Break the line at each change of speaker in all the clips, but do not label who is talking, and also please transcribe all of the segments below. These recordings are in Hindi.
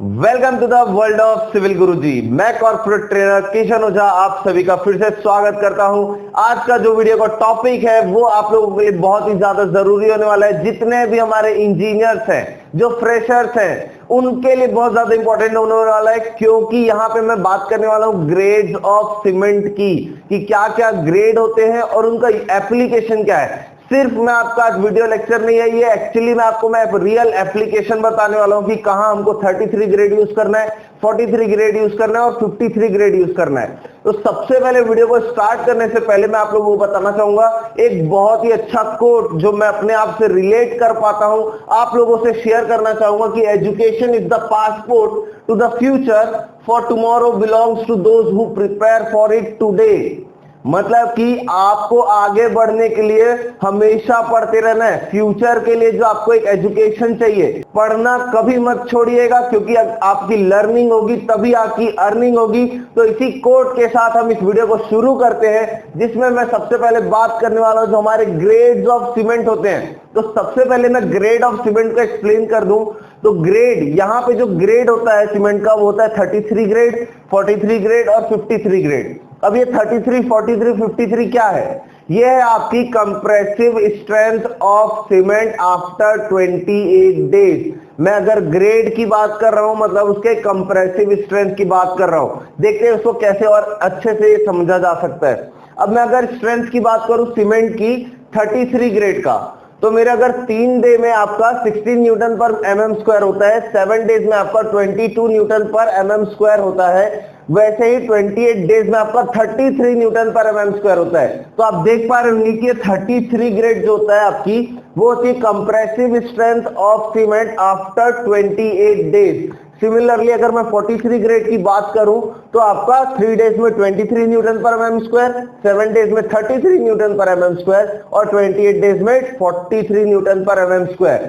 Welcome to the world of civil Guruji. मैं कॉर्पोरेट ट्रेनर किशन ओझा आप सभी का फिर से स्वागत करता हूं। आज का जो वीडियो का टॉपिक है वो आप लोगों के लिए बहुत ही ज्यादा जरूरी होने वाला है। जितने भी हमारे इंजीनियर्स हैं, जो फ्रेशर्स हैं, उनके लिए बहुत ज्यादा इंपॉर्टेंट होने वाला है, क्योंकि यहाँ पे मैं बात करने वाला हूँ ग्रेड्स ऑफ सीमेंट की, कि क्या क्या ग्रेड होते हैं और उनका एप्लीकेशन क्या है। सिर्फ मैं आपका आज वीडियो लेक्चर नहीं है, ये एक्चुअली मैं रियल एप्लीकेशन बताने वाला हूं कि कहां हमको 33 ग्रेड यूज करना है, 43 ग्रेड यूज करना है और 53 ग्रेड यूज करना है। तो सबसे पहले वीडियो को स्टार्ट करने से पहले मैं आप लोगों को बताना चाहूंगा एक बहुत ही अच्छा कोट जो मैं अपने आप से रिलेट कर पाता हूं, आप लोगों से शेयर करना चाहूंगा कि education is the passport to the future, for tomorrow belongs to those who prepare for it today. मतलब कि आपको आगे बढ़ने के लिए हमेशा पढ़ते रहना है। फ्यूचर के लिए जो आपको एक एजुकेशन चाहिए, पढ़ना कभी मत छोड़िएगा, क्योंकि आपकी लर्निंग होगी तभी आपकी अर्निंग होगी। तो इसी कोट के साथ हम इस वीडियो को शुरू करते हैं, जिसमें मैं सबसे पहले बात करने वाला हूं जो हमारे ग्रेड्स ऑफ सीमेंट होते हैं। तो सबसे पहले मैं ग्रेड ऑफ सीमेंट को एक्सप्लेन कर दूं। तो ग्रेड, यहाँ पे जो ग्रेड होता है सीमेंट का वो होता है 33 ग्रेड, 43 ग्रेड और 53 ग्रेड। अब ये 33, 43, 53 क्या है? ये है आपकी compressive strength of cement after 28 days. मैं अगर ग्रेड की बात कर रहा हूं मतलब उसके कंप्रेसिव स्ट्रेंथ की बात कर रहा हूं। देखते हैं उसको कैसे और अच्छे से समझा जा सकता है। अब मैं अगर स्ट्रेंथ की बात करूं सीमेंट की 33 ग्रेड का, तो मेरे अगर 3 डे में आपका 16 न्यूटन पर mm स्क्वायर होता है, 7 डेज में आपका 22 न्यूटन पर mm स्क्वायर होता है, वैसे ही 28 डेज में आपका 33 न्यूटन पर mm स्क्वायर होता है। तो आप देख पा रहे होंगे कि 33 ग्रेड जो होता है आपकी, वो होती है compressive strength of cement after 28 days. Similarly अगर मैं 43 ग्रेड की बात करूं तो आपका 3 डेज में 23 न्यूटन पर mm स्क्वायर, 7 डेज में 33 न्यूटन पर mm स्क्वायर और 28 डेज में 43 न्यूटन पर mm स्क्वायर।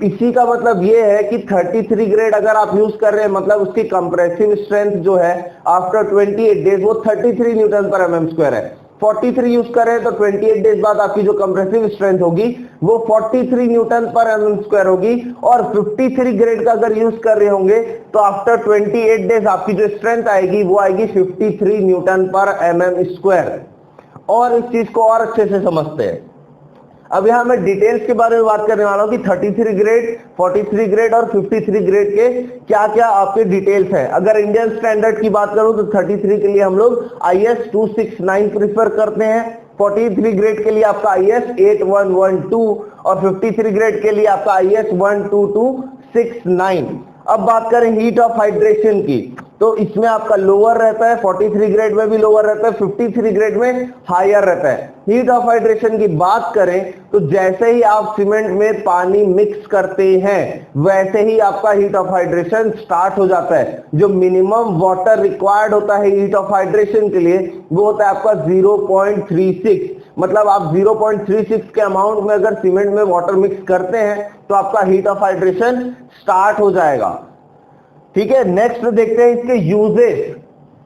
इसी का मतलब ये है कि 33 ग्रेड अगर आप यूज कर रहे हैं मतलब उसकी कंप्रेसिव स्ट्रेंथ जो है आफ्टर 28 डेज वो 33 न्यूटन पर mm स्क्वायर है। 43 यूज कर रहे हैं तो 28 डेज बाद आपकी जो कंप्रेसिव स्ट्रेंथ होगी वो 43 न्यूटन पर mm स्क्वायर होगी। और 53 ग्रेड का अगर यूज कर रहे होंगे तो आफ्टर 28 डेज आपकी जो स्ट्रेंथ आएगी वो आएगी 53 न्यूटन पर mm स्क्वायर। और इस चीज को और अच्छे से समझते हैं। अब यहां मैं डिटेल्स के बारे में बात करने वाला हूं कि 33 ग्रेड, 43 ग्रेड और 53 ग्रेड के क्या क्या आपके डिटेल्स हैं। अगर इंडियन स्टैंडर्ड की बात करूं तो 33 के लिए हम लोग IS 269 प्रीफर करते हैं, 43 ग्रेड के लिए आपका IS 8112 और 53 ग्रेड के लिए आपका IS 12269। अब बात करें हीट ऑफ हाइड्रेशन की, तो इसमें आपका लोअर रहता है, 43 ग्रेड में भी लोअर रहता है, 53 ग्रेड में हायर रहता है। हीट ऑफ हाइड्रेशन की बात करें तो जैसे ही आप सीमेंट में पानी मिक्स करते हैं वैसे ही आपका हीट ऑफ हाइड्रेशन स्टार्ट हो जाता है। जो मिनिमम वाटर रिक्वायर्ड होता है हीट ऑफ हाइड्रेशन के लिए वो होता है आपका 0.36। मतलब आप 0.36 के अमाउंट में अगर सीमेंट में वाटर मिक्स करते हैं तो आपका हीट ऑफ हाइड्रेशन स्टार्ट हो जाएगा। ठीक है, नेक्स्ट देखते हैं इसके यूजेस।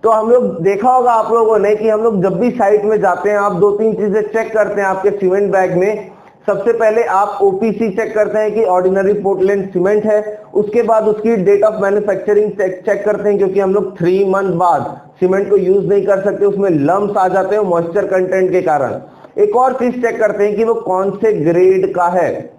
तो हम लोग देखा होगा आप लोगों ने कि हम लोग जब भी साइट में जाते हैं आप 2-3 चीजें चेक करते हैं आपके सीमेंट बैग में। सबसे पहले आप OPC चेक करते हैं कि ऑर्डिनरी पोर्टलैंड सीमेंट है। उसके बाद उसकी डेट ऑफ मैन्युफैक्चरिंग चेक करते हैं, क्योंकि हम लोग 3 मंथ बाद सीमेंट को यूज नहीं कर सकते, उसमें लम्स आ जाते हैं मॉइस्चर कंटेंट के कारण। एक और चीज चेक करते हैं कि वो कौन से ग्रेड का है।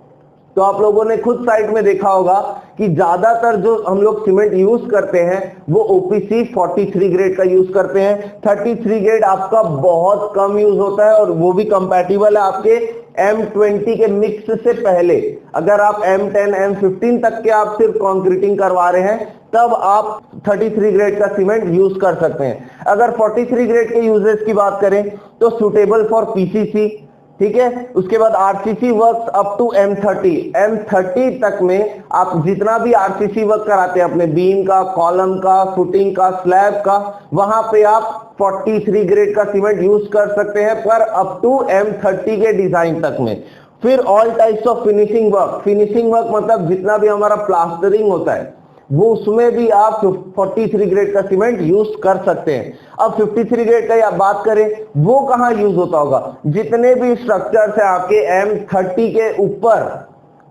तो आप लोगों ने खुद साइट में देखा होगा कि ज्यादातर जो हम लोग सीमेंट यूज करते हैं वो OPC 43 ग्रेड का यूज करते हैं। 33 ग्रेड आपका बहुत कम यूज होता है और वो भी कंपैटिबल है आपके M20 के मिक्स से पहले। अगर आप M10, M15 तक के आप सिर्फ कंक्रीटिंग करवा रहे हैं तब आप 33 ग्रेड का सीमेंट यूज कर सकते हैं। अगर 43 ग्रेड के यूजेस की बात करें तो सुटेबल फॉर PCC, ठीक है। उसके बाद RCC works up to M30 तक में आप जितना भी RCC वर्क कराते हैं अपने बीम का, कॉलम का, फुटिंग का, स्लैब का, वहां पे आप 43 ग्रेड का सीमेंट यूज कर सकते हैं पर अप टू M30 के डिजाइन तक में। फिर all types of finishing work मतलब जितना भी हमारा प्लास्टरिंग होता है वो उसमें भी आप 43 ग्रेड का सीमेंट यूज कर सकते हैं। अब 53 ग्रेड का आप बात करें वो कहां यूज होता होगा। जितने भी स्ट्रक्चर्स है आपके M30 के ऊपर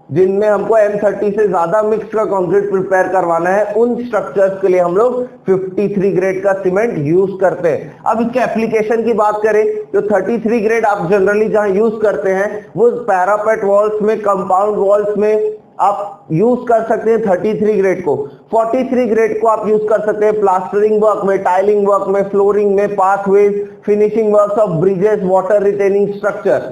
जिनमें हमको M30 से ज्यादा मिक्स का कंक्रीट प्रिपेयर करवाना है, उन स्ट्रक्चर्स के लिए हम लोग 53 ग्रेड का सीमेंट यूज करते हैं। अब इसके एप्लीकेशन की बात करें तो 33 ग्रेड आप जनरली जहां यूज करते हैं वो पैरापेट वॉल्स में, कंपाउंड वॉल्स में आप यूज कर सकते हैं 33 ग्रेड को। 43 ग्रेड को आप यूज कर सकते हैं प्लास्टरिंग वर्क में, टाइलिंग वर्क में, फ्लोरिंग में, pathways, finishing works of bridges, water retaining structure,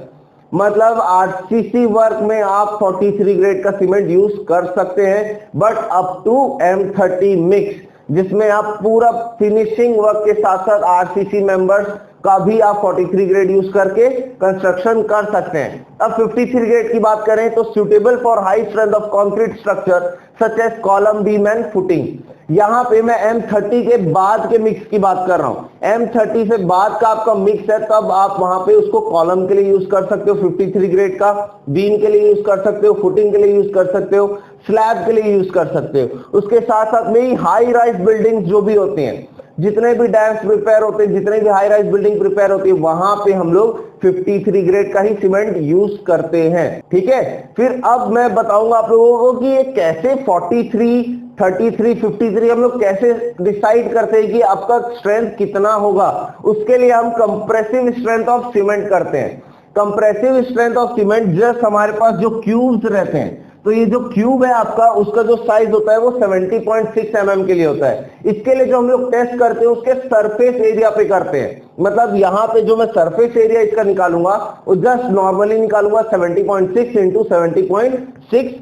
मतलब आरसीसी वर्क में आप 43 ग्रेड का सीमेंट यूज कर सकते हैं, but up to M30 mix, जिसमें आप पूरा फिनिशिंग वर्क के साथ साथ आरसीसी मेंबर्स का भी आप 43 ग्रेड यूज करके कंस्ट्रक्शन कर सकते हैं। अब 53 ग्रेड की बात करें तो suitable for high strength of concrete structure such as column, beam and footing. यहाँ पे मैं M30 के बाद के मिक्स की बात कर रहा हूँ। M30 से बाद का आपका मिक्स है, तब आप वहां पे उसको कॉलम के लिए यूज कर सकते हो 53 ग्रेड का, बीम के लिए यूज कर सकते हो, फुटिंग के लिए यूज कर सकते हो, स्लैब के लिए यूज कर सकते हो। उसके साथ साथ में ही हाई राइज बिल्डिंग्स जो भी होती हैं, जितने भी डैम्स प्रिपेयर होते हैं, जितने भी हाई राइज बिल्डिंग प्रिपेयर होती है, वहां पे हम लोग 53 ग्रेड का ही सीमेंट यूज करते हैं। ठीक है, फिर अब मैं बताऊंगा आप लोगों को कि ये कैसे 43, 33, 53 हम लोग कैसे डिसाइड करते हैं कि आपका स्ट्रेंथ कितना होगा। उसके लिए हम कंप्रेसिव स्ट्रेंथ ऑफ सीमेंट करते हैं। Compressive strength of cement just हमारे पास जो क्यूब्स रहते हैं, तो ये जो क्यूब है आपका, उसका जो साइज होता है वो 70.6 mm के लिए होता है। इसके लिए जो हम लोग टेस्ट करते हैं उसके सरफेस एरिया पे करते हैं, मतलब यहाँ पे जो मैं सरफेस एरिया इसका निकालूंगा वो जस्ट नॉर्मली निकालूंगा 70.6 इंटू 70.6,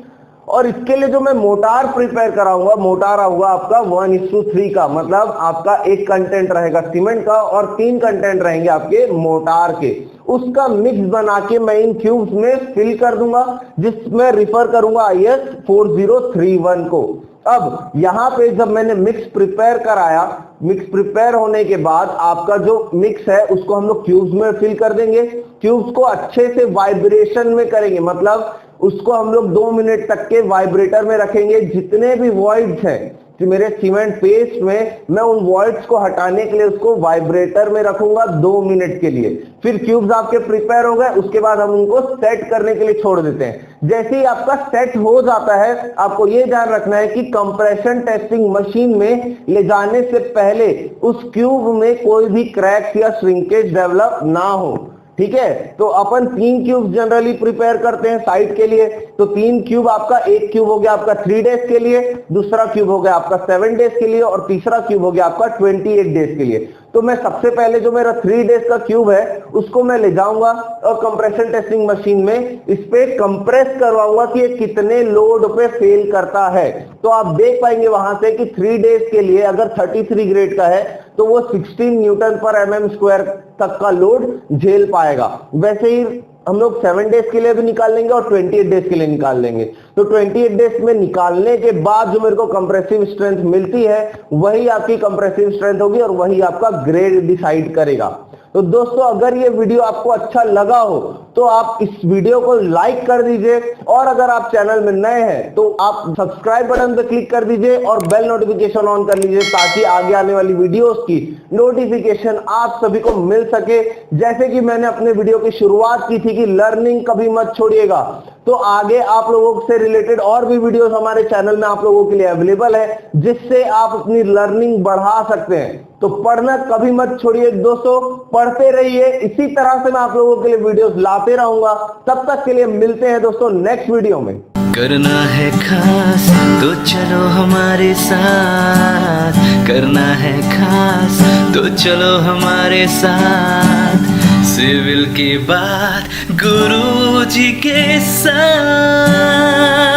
और इसके लिए जो मैं मोटार प्रिपेयर कराऊंगा, मोटार आऊंगा आपका 1:3 का, मतलब आपका एक कंटेंट रहेगा सीमेंट का और 3 कंटेंट रहेंगे आपके मोटार के। उसका मिक्स बना के मैं इन क्यूब्स में फिल कर दूंगा, जिसमें रिफर करूंगा IS 4031 को। अब यहाँ पे जब मैंने मिक्स प्रिपेयर कराया, मिक्स प्रिपेयर होने के बाद आपका जो मिक्स है उसको हम लोग क्यूब्स में फिल कर देंगे। क्यूब्स को अच्छे से वाइब्रेशन में करेंगे, मतलब उसको हम लोग 2 मिनट तक के वाइब्रेटर में रखेंगे। जितने भी वॉइड्स हैं कि मेरे सीमेंट पेस्ट में, मैं उन वॉइड्स को हटाने के लिए उसको वाइब्रेटर में रखूंगा 2 मिनट के लिए। फिर क्यूब्स आपके प्रिपेयर हो गए, उसके बाद हम उनको सेट करने के लिए छोड़ देते हैं। जैसे ही आपका सेट हो जाता है, आपको ये ध्यान रखना है कि कंप्रेशन टेस्टिंग मशीन में ले जाने से पहले उस क्यूब में कोई भी क्रैक्स या श्रिंकेज डेवलप ना हो। ठीक है, तो अपन 3 क्यूब जनरली प्रिपेयर करते हैं साइट के लिए। तो 3 क्यूब आपका, एक क्यूब हो गया आपका 3 डेज के लिए, दूसरा क्यूब हो गया आपका 7 डेज के लिए, और तीसरा क्यूब हो गया आपका 28 डेज के लिए। तो मैं सबसे पहले जो मेरा 3 डेज का क्यूब है उसको मैं ले जाऊंगा और कंप्रेशन टेस्टिंग मशीन में इस पे कंप्रेस करवाऊंगा कि ये कितने लोड पे फेल करता है। तो आप देख पाएंगे वहां से कि 3 डेज के लिए अगर 33 ग्रेड का है तो वो 16 न्यूटन पर mm² तक का लोड झेल पाएगा। वैसे ही हम लोग 7 डेज के लिए भी निकाल लेंगे और 28 डेज के लिए निकाल लेंगे। तो 28 डेज में निकालने के बाद जो मेरे को कंप्रेसिव स्ट्रेंथ मिलती है वही आपकी कंप्रेसिव स्ट्रेंथ होगी और वही आपका ग्रेड डिसाइड करेगा। तो दोस्तों, अगर ये वीडियो आपको अच्छा लगा हो तो आप इस वीडियो को लाइक कर दीजिए, और अगर आप चैनल में नए हैं तो आप सब्सक्राइब बटन पर क्लिक कर दीजिए और बेल नोटिफिकेशन ऑन कर लीजिए, ताकि आगे आने वाली वीडियोस की नोटिफिकेशन आप सभी को मिल सके। जैसे कि मैंने अपने वीडियो की शुरुआत की थी कि लर्निंग कभी मत छोड़िएगा, तो आगे आप लोगों से रिलेटेड और भी वीडियोस हमारे चैनल में आप लोगों के लिए अवेलेबल है, जिससे आप अपनी लर्निंग बढ़ा सकते हैं। तो पढ़ना कभी मत छोड़िए दोस्तों, पढ़ते रहिए। इसी तरह से मैं आप लोगों के लिए वीडियोस लाते रहूंगा। तब तक के लिए मिलते हैं दोस्तों नेक्स्ट वीडियो में।
करना है खास तो चलो हमारे साथ, करना है खास तो चलो हमारे साथ, सिविल की बात गुरु जी के साथ।